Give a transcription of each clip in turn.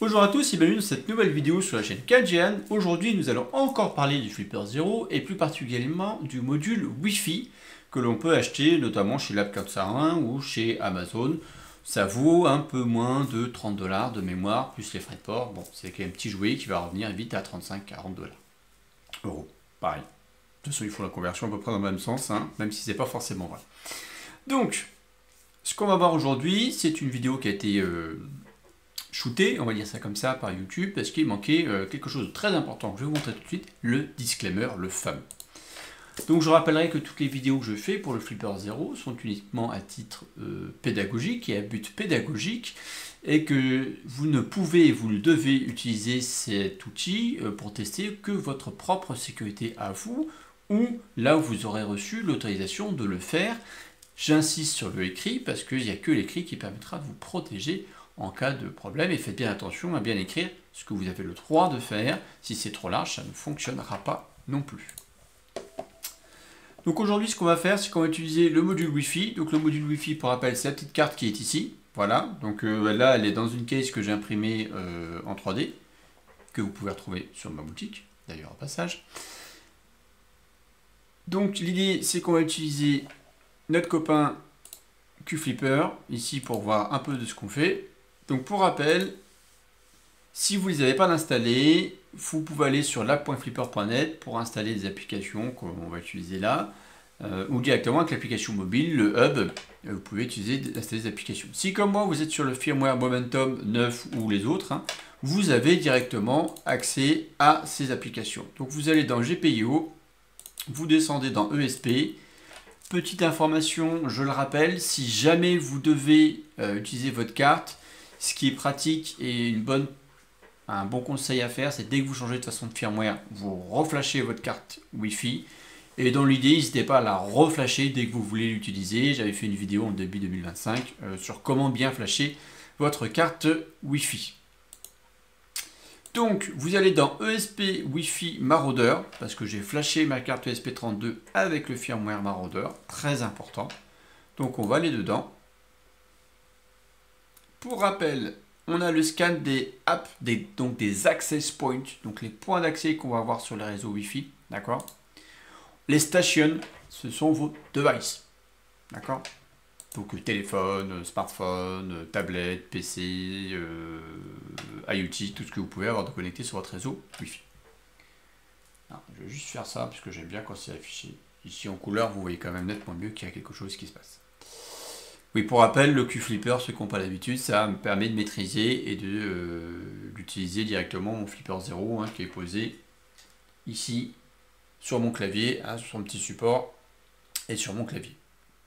Bonjour à tous et bienvenue dans cette nouvelle vidéo sur la chaîne KGN. Aujourd'hui, nous allons encore parler du Flipper Zero et plus particulièrement du module Wi-Fi que l'on peut acheter notamment chez Lab401 ou chez Amazon. Ça vaut un peu moins de 30 $ de mémoire plus les frais de port. Bon, c'est quand même un petit jouet qui va revenir vite à 35-40 euros. Pareil. De toute façon, il faut la conversion à peu près dans le même sens, hein, même si c'est pas forcément vrai. Donc, ce qu'on va voir aujourd'hui, c'est une vidéo qui a été shooté, on va dire ça comme ça, par YouTube, parce qu'il manquait quelque chose de très important. Je vais vous montrer tout de suite le disclaimer, le fameux. Donc je rappellerai que toutes les vidéos que je fais pour le Flipper Zero sont uniquement à titre pédagogique et à but pédagogique, et que vous ne pouvez, vous ne devez utiliser cet outil pour tester que votre propre sécurité à vous, ou là où vous aurez reçu l'autorisation de le faire. J'insiste sur le écrit, parce qu'il n'y a que l'écrit qui permettra de vous protéger en cas de problème, et faites bien attention à bien écrire ce que vous avez le droit de faire. Si c'est trop large, ça ne fonctionnera pas non plus. Donc aujourd'hui, ce qu'on va faire, c'est qu'on va utiliser le module Wi-Fi. Donc le module Wi-Fi, pour rappel, c'est la petite carte qui est ici. Voilà, donc là, elle est dans une case que j'ai imprimée en 3D, que vous pouvez retrouver sur ma boutique, d'ailleurs au passage. Donc l'idée, c'est qu'on va utiliser notre copain QFlipper, ici pour voir un peu de ce qu'on fait. Donc pour rappel, si vous ne les avez pas installés, vous pouvez aller sur lab.flipper.net pour installer des applications qu'on va utiliser là, ou directement avec l'application mobile, le hub, vous pouvez installer des applications. Si comme moi vous êtes sur le firmware Momentum 9 ou les autres, hein, vous avez directement accès à ces applications. Donc vous allez dans GPIO, vous descendez dans ESP. Petite information, je le rappelle, si jamais vous devez utiliser votre carte, ce qui est pratique et un bon conseil à faire, c'est dès que vous changez de façon de firmware, vous reflashez votre carte Wi-Fi. Et dans l'idée, n'hésitez pas à la reflasher dès que vous voulez l'utiliser. J'avais fait une vidéo en début 2025 sur comment bien flasher votre carte Wi-Fi. Donc, vous allez dans ESP Wi-Fi Marauder, parce que j'ai flashé ma carte ESP32 avec le firmware Marauder, très important. Donc, on va aller dedans. Pour rappel, on a le scan des apps, donc des access points, donc les points d'accès qu'on va avoir sur les réseaux Wi-Fi, d'accord. Les stations, ce sont vos devices, d'accord. Donc téléphone, smartphone, tablette, PC, IoT, tout ce que vous pouvez avoir de connecté sur votre réseau Wi-Fi. Alors, je vais juste faire ça, parce que j'aime bien quand c'est affiché. Ici en couleur, vous voyez quand même nettement mieux qu'il y a quelque chose qui se passe. Oui, pour rappel, le QFlipper, ceux qui n'ont pas l'habitude, ça me permet de maîtriser et d'utiliser directement mon Flipper Zero, hein, qui est posé ici sur mon clavier, hein, sur son petit support et sur mon clavier.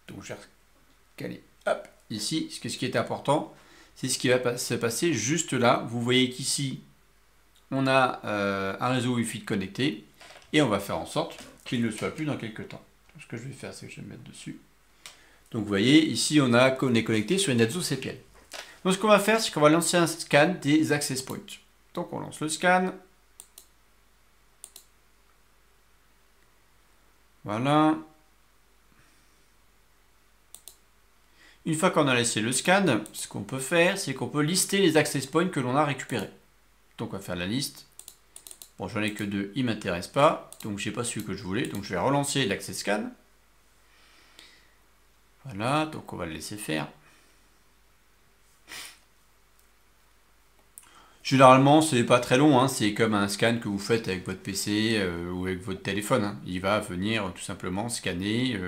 Donc je vais caler, hop, ici. Ce qui est important, c'est ce qui va se passer juste là. Vous voyez qu'ici, on a un réseau Wi-Fi connecté et on va faire en sorte qu'il ne soit plus dans quelques temps. Donc, ce que je vais faire, c'est que je vais me mettre dessus. Donc vous voyez, ici on est connecté sur une Netzo CPL. Donc ce qu'on va faire, c'est qu'on va lancer un scan des access points. Donc on lance le scan. Voilà. Une fois qu'on a laissé le scan, ce qu'on peut faire, c'est qu'on peut lister les access points que l'on a récupérés. Donc on va faire la liste. Bon, j'en ai que 2, il ne m'intéresse pas. Donc je n'ai pas celui que je voulais. Donc je vais relancer l'access scan. Voilà, donc on va le laisser faire. Généralement, c'est pas très long, hein, c'est comme un scan que vous faites avec votre PC ou avec votre téléphone. Hein. Il va venir tout simplement scanner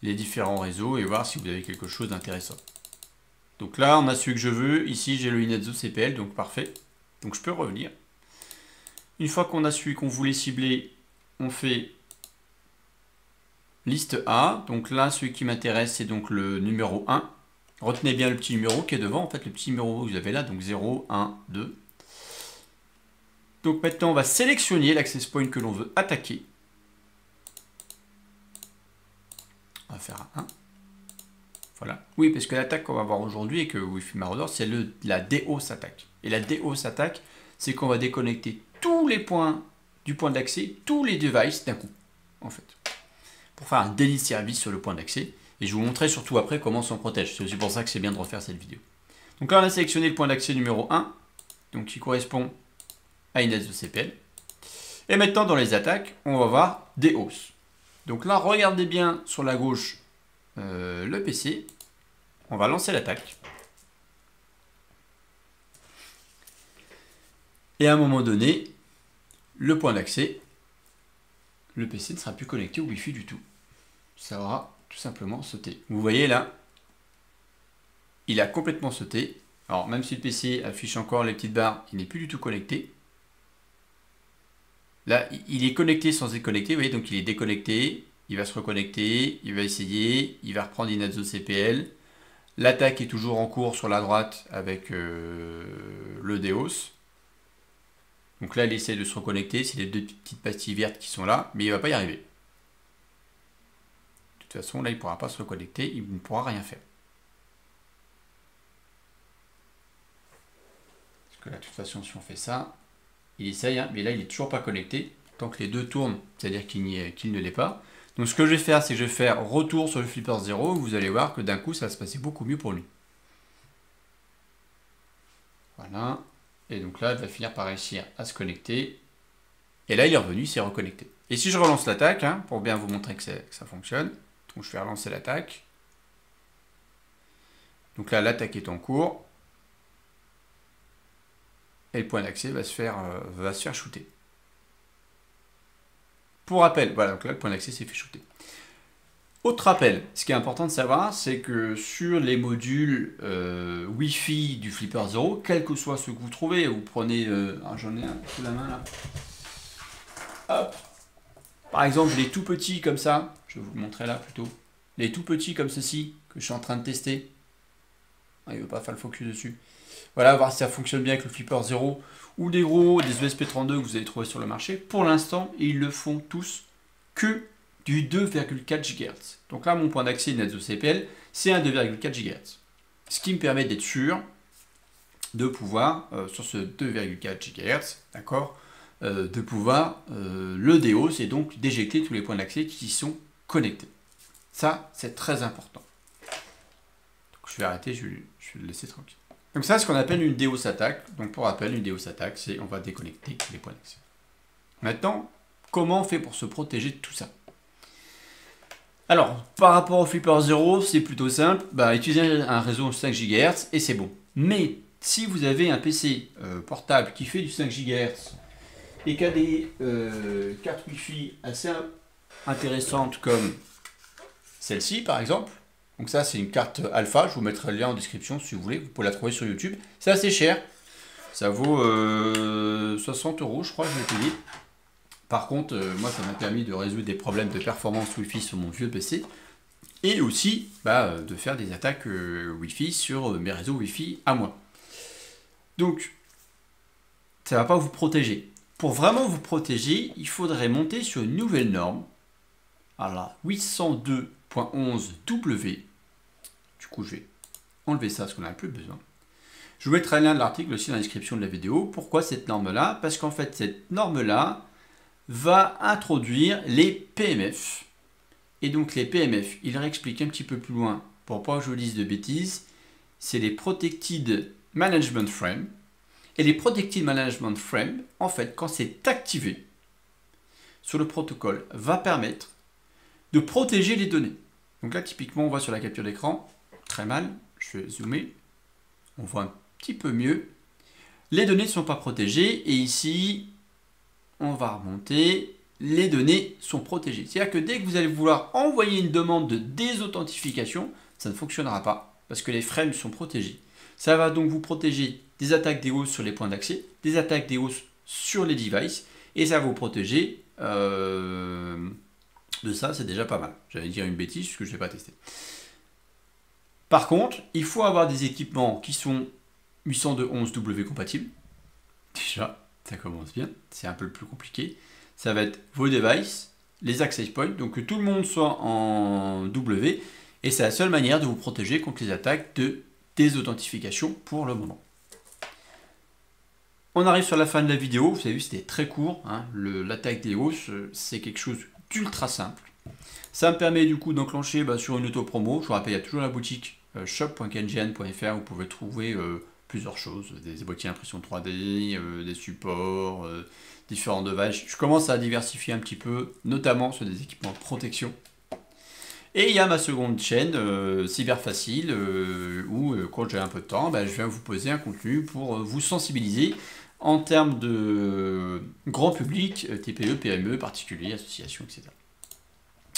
les différents réseaux et voir si vous avez quelque chose d'intéressant. Donc là, on a celui que je veux. Ici, j'ai le Netzo CPL, donc parfait. Donc je peux revenir. Une fois qu'on a celui qu'on voulait cibler, on fait liste A, donc là, celui qui m'intéresse, c'est donc le numéro 1. Retenez bien le petit numéro qui est devant, en fait, le petit numéro que vous avez là, donc 0, 1, 2. Donc maintenant, on va sélectionner l'access point que l'on veut attaquer. On va faire un 1. Voilà. Oui, parce que l'attaque qu'on va voir aujourd'hui et que Wi-Fi Marauder, c'est la DOS attaque. Et la DOS attaque, c'est qu'on va déconnecter tous les points du point d'accès, tous les devices d'un coup, en fait, pour faire un délit de service sur le point d'accès. Et je vous montrerai surtout après comment on s'en protège. C'est aussi pour ça que c'est bien de refaire cette vidéo. Donc là, on a sélectionné le point d'accès numéro 1. donc qui correspond à une SECPL. Et maintenant, dans les attaques, on va voir des hausses. Donc là, regardez bien sur la gauche le PC. On va lancer l'attaque. Et à un moment donné, le point d'accès, le PC ne sera plus connecté au Wi-Fi du tout. Ça aura tout simplement sauté. Vous voyez là, il a complètement sauté. Alors même si le PC affiche encore les petites barres, il n'est plus du tout connecté. Là, il est connecté sans être connecté. Vous voyez, donc il est déconnecté. Il va se reconnecter, il va essayer, il va reprendre une SECPL. L'attaque est toujours en cours sur la droite avec le DEOS. Donc là, il essaie de se reconnecter. C'est les deux petites pastilles vertes qui sont là, mais il ne va pas y arriver. De toute façon, là, il ne pourra pas se reconnecter, il ne pourra rien faire. Parce que là, de toute façon, si on fait ça, il essaye, hein, mais là, il n'est toujours pas connecté. Tant que les deux tournent, c'est-à-dire qu'il ne l'est pas. Donc ce que je vais faire, c'est que je vais faire retour sur le Flipper 0. Vous allez voir que d'un coup, ça va se passer beaucoup mieux pour lui. Voilà. Et donc là, il va finir par réussir à se connecter. Et là, il est revenu, il s'est reconnecté. Et si je relance l'attaque, hein, pour bien vous montrer que ça fonctionne, donc je vais relancer l'attaque. Donc là, l'attaque est en cours. Et le point d'accès va se faire shooter. Pour rappel, voilà, donc là, le point d'accès s'est fait shooter. Autre rappel, ce qui est important de savoir, c'est que sur les modules Wi-Fi du Flipper 0, quel que soit ce que vous trouvez, vous prenez, j'en ai un sous la main là, hop, par exemple les tout petits comme ça, je vais vous le montrer là plutôt, les tout petits comme ceci, que je suis en train de tester, il ne veut pas faire le focus dessus, voilà, voir si ça fonctionne bien avec le Flipper 0, ou des gros, des ESP32 que vous allez trouver sur le marché, pour l'instant, ils le font tous que du 2,4 GHz. Donc là, mon point d'accès SECPL, c'est un 2,4 GHz. Ce qui me permet d'être sûr de pouvoir, sur ce 2,4 GHz, d'accord, de pouvoir le DEOS et donc d'éjecter tous les points d'accès qui sont connectés. Ça, c'est très important. Donc, je vais arrêter, je vais le laisser tranquille. Donc ça, c'est ce qu'on appelle une DEOS attaque. Donc pour rappel, une DEOS attaque, c'est on va déconnecter les points d'accès. Maintenant, comment on fait pour se protéger de tout ça? Alors, par rapport au Flipper 0, c'est plutôt simple. Utilisez un réseau 5 GHz et c'est bon. Mais si vous avez un PC portable qui fait du 5 GHz et qui a des cartes Wi-Fi assez intéressantes comme celle-ci par exemple, donc ça c'est une carte alpha, je vous mettrai le lien en description si vous voulez, vous pouvez la trouver sur YouTube. C'est assez cher, ça vaut 60 € je crois que je l'ai payé. Par contre, moi ça m'a permis de résoudre des problèmes de performance Wi-Fi sur mon vieux PC et aussi de faire des attaques Wi-Fi sur mes réseaux Wi-Fi à moi. Donc, ça ne va pas vous protéger. Pour vraiment vous protéger, il faudrait monter sur une nouvelle norme, à la 802.11W. Du coup, je vais enlever ça parce qu'on n'a plus besoin. Je vous mettrai un lien de l'article aussi dans la description de la vidéo. Pourquoi cette norme-là? Parce qu'en fait, cette norme-là va introduire les PMF. Et donc les PMF, il réexplique un petit peu plus loin, pour pas que je vous dise de bêtises, c'est les Protected Management Frame. Et les Protected Management Frame, en fait, quand c'est activé sur le protocole, va permettre de protéger les données. Donc là, typiquement, on voit sur la capture d'écran, très mal, je vais zoomer, on voit un petit peu mieux. Les données ne sont pas protégées, et ici, on va remonter, les données sont protégées. C'est-à-dire que dès que vous allez vouloir envoyer une demande de désauthentification, ça ne fonctionnera pas, parce que les frames sont protégés. Ça va donc vous protéger des attaques DEOS sur les points d'accès, des attaques DEOS sur les devices, et ça va vous protéger de ça, c'est déjà pas mal. J'allais dire une bêtise, puisque je ne l'ai pas testé. Par contre, il faut avoir des équipements qui sont 802.11W compatibles. Déjà, ça commence bien, c'est un peu plus compliqué. Ça va être vos devices, les access points, donc que tout le monde soit en W, et c'est la seule manière de vous protéger contre les attaques de désauthentification pour le moment. On arrive sur la fin de la vidéo, vous avez vu c'était très court, hein. L'attaque DEOS c'est quelque chose d'ultra simple. Ça me permet du coup d'enclencher sur une auto-promo, je vous rappelle il y a toujours la boutique shop.kngn.fr, vous pouvez trouver plusieurs choses, des boîtiers d'impression 3D, des supports, différents devices. Je commence à diversifier un petit peu, notamment sur des équipements de protection. Et il y a ma seconde chaîne, Cyber Facile, où quand j'ai un peu de temps, je viens vous poser un contenu pour vous sensibiliser en termes de grand public, TPE, PME, particuliers, associations, etc.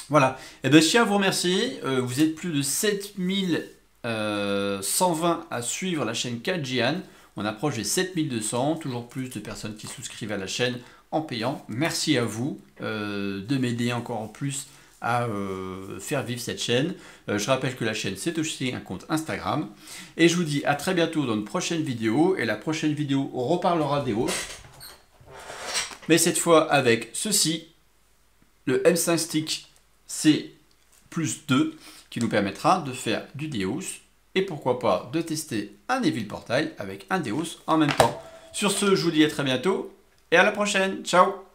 Voilà. Et je tiens à vous remercier. Vous êtes plus de 7120 à suivre la chaîne 4Gian. On approche des 7200. Toujours plus de personnes qui souscrivent à la chaîne en payant. Merci à vous de m'aider encore plus à faire vivre cette chaîne. Je rappelle que la chaîne, c'est aussi un compte Instagram. Et je vous dis à très bientôt dans une prochaine vidéo. Et la prochaine vidéo reparlera des hausses. Mais cette fois avec ceci, le M5 Stick C+2, qui nous permettra de faire du Deus. Et pourquoi pas de tester un Evil Portal avec un Deus en même temps. Sur ce, je vous dis à très bientôt. Et à la prochaine. Ciao!